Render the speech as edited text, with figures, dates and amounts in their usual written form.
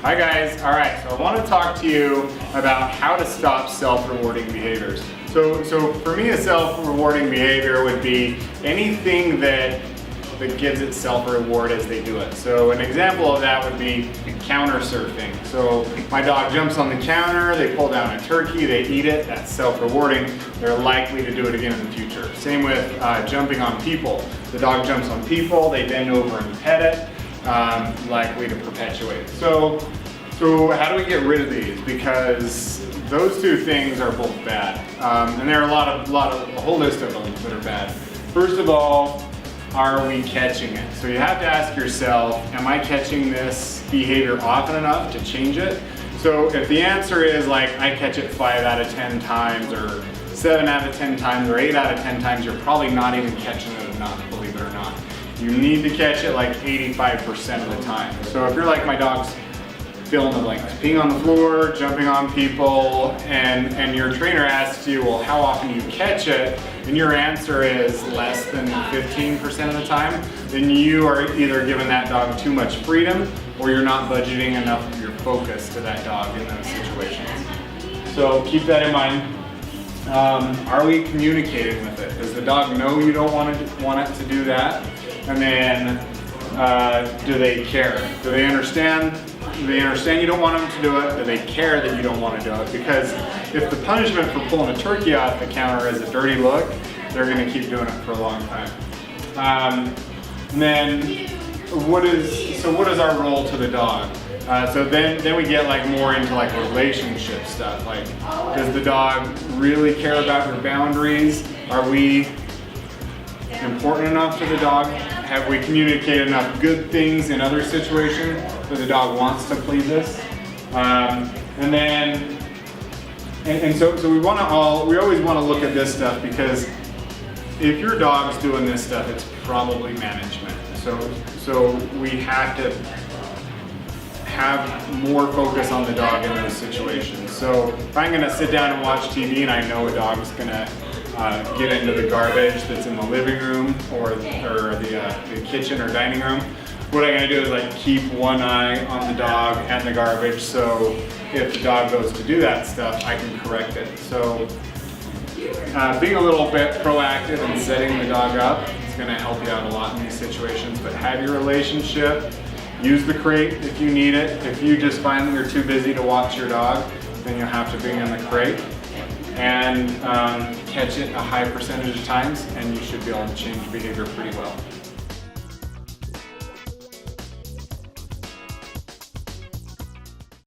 Hi guys, all right, so I want to talk to you about how to stop self-rewarding behaviors. So for me, a self-rewarding behavior would be anything that gives itself a reward as they do it. So an example of that would be counter surfing. So my dog jumps on the counter, they pull down a turkey, they eat it, that's self-rewarding. They're likely to do it again in the future. Same with jumping on people. The dog jumps on people, they bend over and pet it. Likely to perpetuate. So how do we get rid of these? Because those two things are both bad, and there are a whole list of them that are bad. First of all, are we catching it? So you have to ask yourself, am I catching this behavior often enough to change it? So if the answer is like I catch it 5 out of 10 times, or 7 out of 10 times, or 8 out of 10 times, you're probably not even catching it enough, believe it or not. You need to catch it like 85% of the time. So if you're like my dog's fill in the blanks, peeing on the floor, jumping on people, and your trainer asks you, well, how often do you catch it? And your answer is less than 15% of the time, then you are either giving that dog too much freedom or you're not budgeting enough of your focus to that dog in those situations. So keep that in mind. Are we communicating with it? Does the dog know you don't want it to do that? And then, do they care? Do they understand? Do they understand you don't want them to do it? Do they care that you don't want to do it? Because if the punishment for pulling a turkey off the counter is a dirty look, they're going to keep doing it for a long time. And then, what is our role to the dog? So then we get like more into like relationship stuff. Like, does the dog really care about your boundaries? Are we important enough to the dog? Have we communicated enough good things in other situations that the dog wants to please us? So we always want to look at this stuff, because if your dog's doing this stuff, it's probably management. So we have to have more focus on the dog in those situations. So if I'm going to sit down and watch TV and I know a dog's going to get into the garbage that's in the living room or the kitchen or dining room, what I'm going to do is like keep one eye on the dog and the garbage, so if the dog goes to do that stuff, I can correct it. So being a little bit proactive and setting the dog up is going to help you out a lot in these situations. But have your relationship, use the crate if you need it. If you just find that you're too busy to watch your dog, then you'll have to bring in the crate and catch it a high percentage of times, and you should be able to change behavior pretty well.